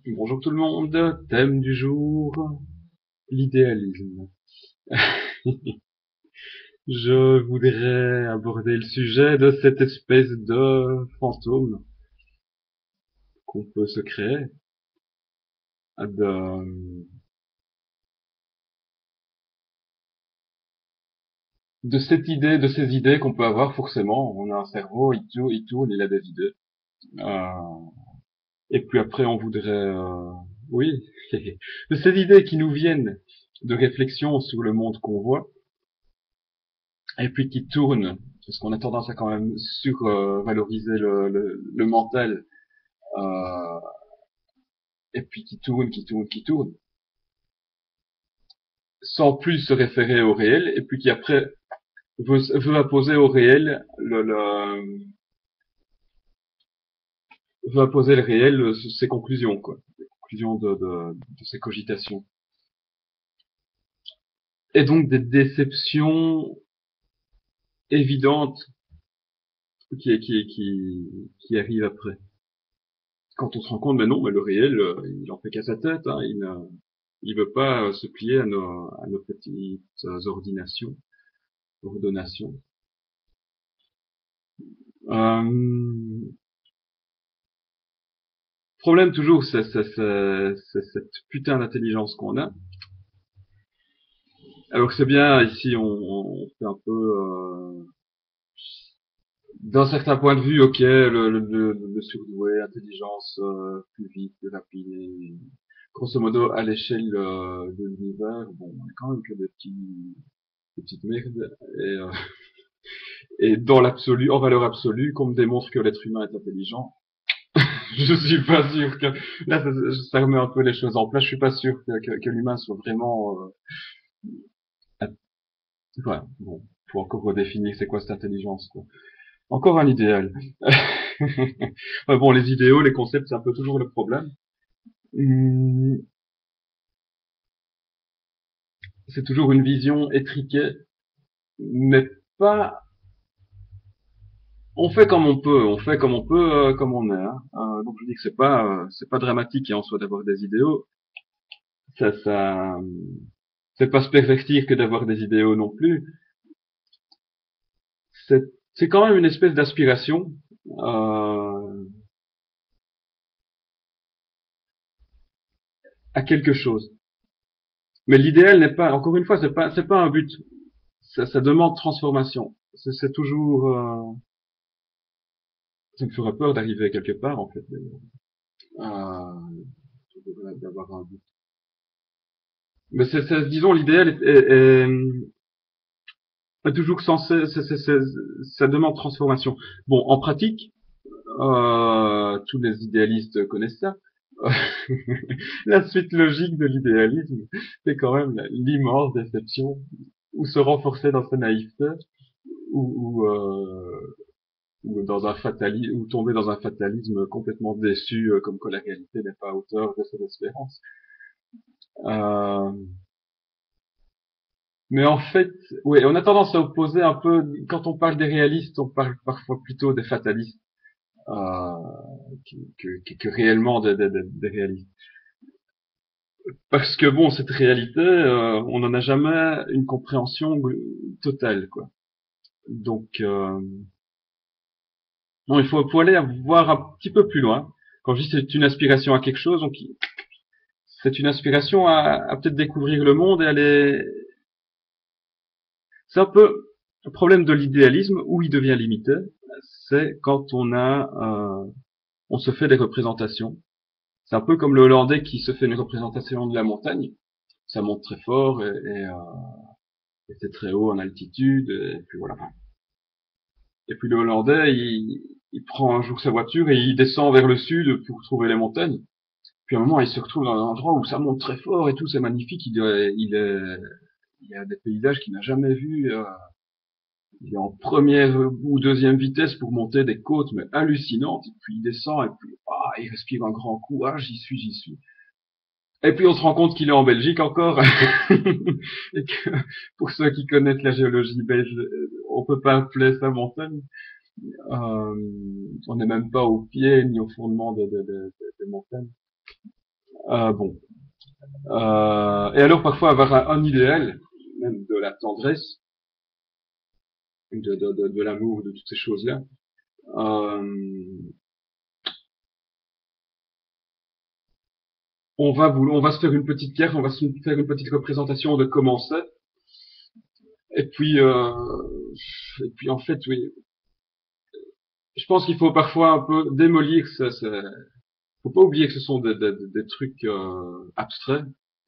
Bonjour tout le monde, thème du jour, l'idéalisme. Je voudrais aborder le sujet de cette espèce de fantôme qu'on peut se créer, de, de cette idée, de ces idées qu'on peut avoir forcément. On a un cerveau, il tourne, il a des idées. Euh, et puis après, on voudrait, oui, de ces idées qui nous viennent de réflexion sur le monde qu'on voit, et puis qui tournent, parce qu'on a tendance à quand même survaloriser le mental, euh, et puis qui tournent, sans plus se référer au réel, et puis qui après veut apposer au réel veut apposer le réel ses conclusions, quoi, les conclusions de ses cogitations. Et donc des déceptions évidentes qui arrivent après. Quand on se rend compte, mais non, mais le réel, il en fait qu'à sa tête, hein, il veut pas se plier à nos petites ordonnations. Euh, Problème toujours, c'est cette putain d'intelligence qu'on a. Alors c'est bien, ici on fait un peu, d'un certain point de vue, ok, le surdoué, intelligence plus vite, plus rapide, et, grosso modo à l'échelle de l'univers, bon, on est quand même que des petites merdes, et dans l'absolu, en valeur absolue, qu'on me démontre que l'être humain est intelligent, je suis pas sûr que là ça remet un peu les choses en place. Je suis pas sûr que l'humain soit vraiment. Ouais, bon, faut encore redéfinir c'est quoi cette intelligence, quoi. Encore un idéal. Ouais, bon, les idéaux, les concepts, c'est un peu toujours le problème. Hum, C'est toujours une vision étriquée, mais pas. On fait comme on peut, on fait comme on peut, comme on est. Hein. Donc je dis que c'est pas dramatique en soi d'avoir des idéaux. Ça, c'est pas se pervertir que d'avoir des idéaux non plus. C'est, c'est quand même une espèce d'aspiration à quelque chose. Mais l'idéal n'est pas, encore une fois, c'est pas un but. Ça demande transformation. C'est toujours, ça me ferait peur d'arriver quelque part en fait, d'avoir un but. Mais disons, l'idéal est toujours censé, ça demande transformation. Bon, en pratique, tous les idéalistes connaissent ça. La suite logique de l'idéalisme, c'est quand même l'immense déception, ou se renforcer dans sa naïveté, ou dans un fatalisme, ou tomber dans un fatalisme complètement déçu, comme que la réalité n'est pas à hauteur de ses espérances. Euh, mais en fait, oui, on a tendance à opposer un peu, quand on parle des réalistes, on parle parfois plutôt des fatalistes, euh, que réellement des réalistes. Parce que bon, cette réalité, on n'en a jamais une compréhension totale, quoi. Donc, non, faut aller voir un petit peu plus loin. Quand je dis c'est une aspiration à quelque chose, donc c'est une aspiration à peut-être découvrir le monde et aller. C'est un peu le problème de l'idéalisme où il devient limité, c'est quand on se fait des représentations. C'est un peu comme le Hollandais qui se fait une représentation de la montagne. Ça monte très fort et c'est très haut en altitude et puis voilà. Et puis le Hollandais, il prend un jour sa voiture et il descend vers le sud pour trouver les montagnes. Puis à un moment, il se retrouve dans un endroit où ça monte très fort et tout, c'est magnifique. Il y a des paysages qu'il n'a jamais vus. Il est en première ou deuxième vitesse pour monter des côtes, mais hallucinantes. Et puis il descend et puis il respire un grand coup. Ah, j'y suis, j'y suis. Et puis on se rend compte qu'il est en Belgique encore. Et que pour ceux qui connaissent la géologie belge, on peut pas appeler ça montagne. On n'est même pas au pied ni au fondement des montagnes. Bon. Et alors parfois avoir un idéal, même de la tendresse, de l'amour, de toutes ces choses-là. Euh, on va se faire une petite pierre, on va se faire une petite représentation de comment c'est. Et puis, euh, et puis en fait, oui, je pense qu'il faut parfois un peu démolir ça. Faut pas oublier que ce sont des trucs abstraits.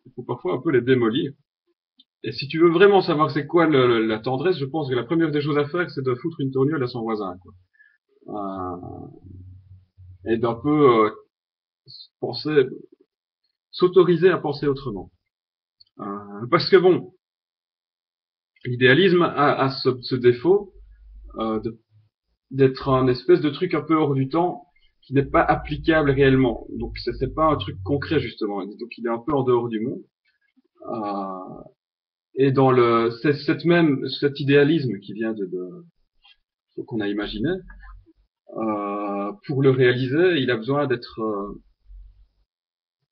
Il faut parfois un peu les démolir. Et si tu veux vraiment savoir c'est quoi la tendresse, je pense que la première des choses à faire, c'est de foutre une tournure à son voisin, quoi. Et d'un peu penser, s'autoriser à penser autrement. Parce que bon, l'idéalisme a ce défaut euh, de- d'être un espèce de truc un peu hors du temps qui n'est pas applicable réellement. Donc c'est pas un truc concret justement. Donc il est un peu en dehors du monde. Euh, et dans cet idéalisme qui vient qu'on a imaginé, pour le réaliser, il a besoin d'être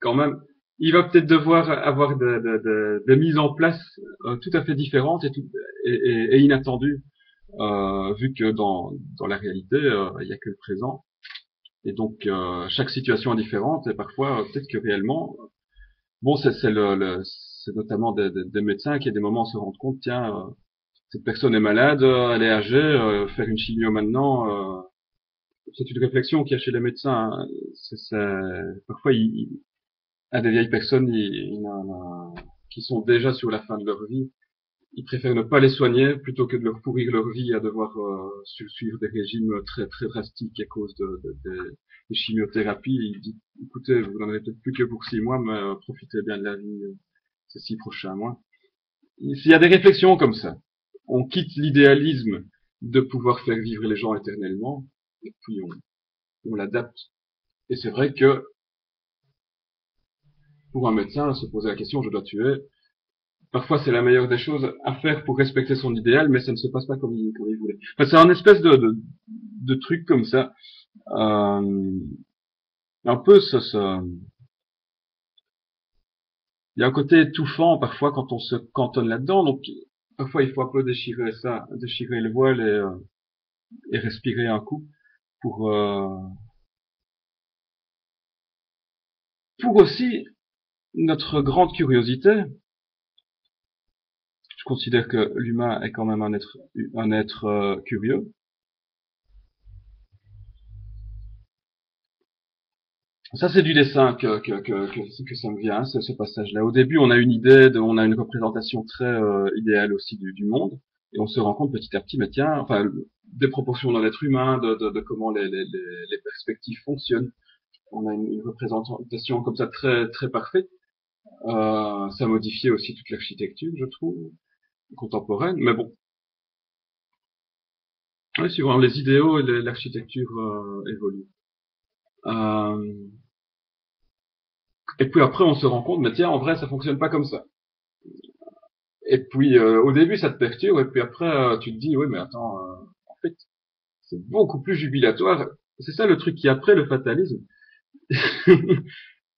quand même. Il va peut-être devoir avoir des mises en place tout à fait différentes et inattendues, vu que dans la réalité, il n'y a que le présent. Et donc, chaque situation est différente et parfois, peut-être que réellement, bon, c'est notamment des médecins qui, à des moments, se rendent compte, tiens, cette personne est malade, elle est âgée, faire une chimio maintenant, c'est une réflexion qu'il y a chez les médecins. Hein. Parfois, à des vieilles personnes qui sont déjà sur la fin de leur vie, ils préfèrent ne pas les soigner plutôt que de leur pourrir leur vie à devoir suivre des régimes très très drastiques à cause des chimiothérapies. Ils disent, écoutez, vous n'en avez peut-être plus que pour 6 mois, mais profitez bien de la vie ces 6 prochains mois. S'il y a des réflexions comme ça, on quitte l'idéalisme de pouvoir faire vivre les gens éternellement, et puis on l'adapte. Et c'est vrai que pour un médecin, se poser la question, je dois tuer, parfois c'est la meilleure des choses à faire pour respecter son idéal, mais ça ne se passe pas comme il voulait. Enfin, c'est un espèce de truc comme ça. Euh, un peu il y a un côté étouffant parfois quand on se cantonne là-dedans, donc parfois il faut un peu déchirer ça, déchirer le voile et respirer un coup pour, euh, pour aussi notre grande curiosité. Je considère que l'humain est quand même un être curieux. Ça, c'est du dessin que ça me vient, ce passage-là. Au début, on a une idée, on a une représentation très idéale aussi du monde, et on se rend compte petit à petit, mais tiens, enfin, des proportions dans l'être humain, de comment les perspectives fonctionnent. On a une représentation comme ça très très parfaite. Ça a modifié aussi toute l'architecture, je trouve, contemporaine. Mais bon, ouais, suivant les idéaux, l'architecture évolue. Euh, et puis après, on se rend compte, mais tiens, en vrai, ça fonctionne pas comme ça. Et puis au début ça te perturbe, et puis après tu te dis oui mais attends, en fait c'est beaucoup plus jubilatoire. C'est ça le truc qui après le fatalisme,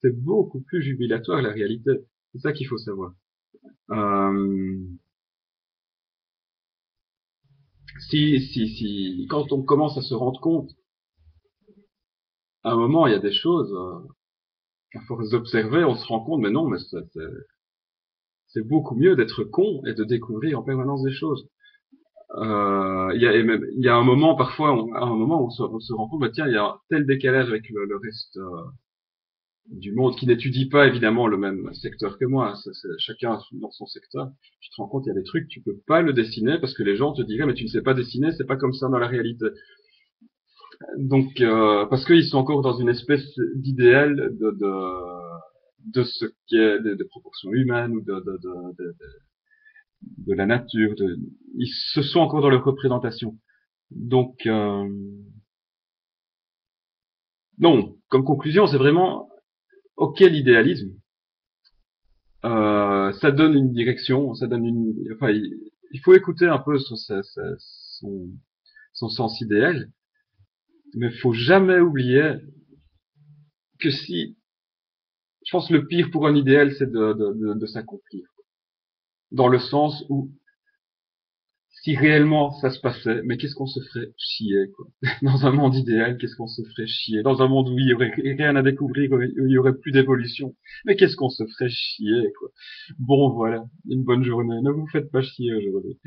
c'est beaucoup plus jubilatoire la réalité. C'est ça qu'il faut savoir. Euh, quand on commence à se rendre compte, à un moment il y a des choses, à force d'observer, on se rend compte, mais non, mais c'est beaucoup mieux d'être con et de découvrir en permanence des choses. Il y a un moment, parfois, à un moment, on se rend compte, bah, tiens, il y a un tel décalage avec le reste du monde qui n'étudie pas évidemment le même secteur que moi. Chacun dans son secteur. Tu te rends compte, il y a des trucs, tu peux pas le dessiner parce que les gens te diraient, mais tu ne sais pas dessiner, c'est pas comme ça dans la réalité. Donc, parce qu'ils sont encore dans une espèce d'idéal de ce qui est des proportions humaines ou de la nature. Ils se sont encore dans leur représentation. Donc, non, comme conclusion, c'est vraiment ok l'idéalisme. Ça donne une direction, ça donne enfin, il faut écouter un peu son, son sens idéal, mais il faut jamais oublier que si Je pense que le pire pour un idéal, c'est de s'accomplir. Dans le sens où, si réellement ça se passait, mais qu'est-ce qu'on se ferait chier, quoi. Dans un monde idéal, qu'est-ce qu'on se ferait chier. Dans un monde où il y aurait rien à découvrir, où il y aurait plus d'évolution, mais qu'est-ce qu'on se ferait chier, quoi. Bon, voilà. Une bonne journée. Ne vous faites pas chier aujourd'hui.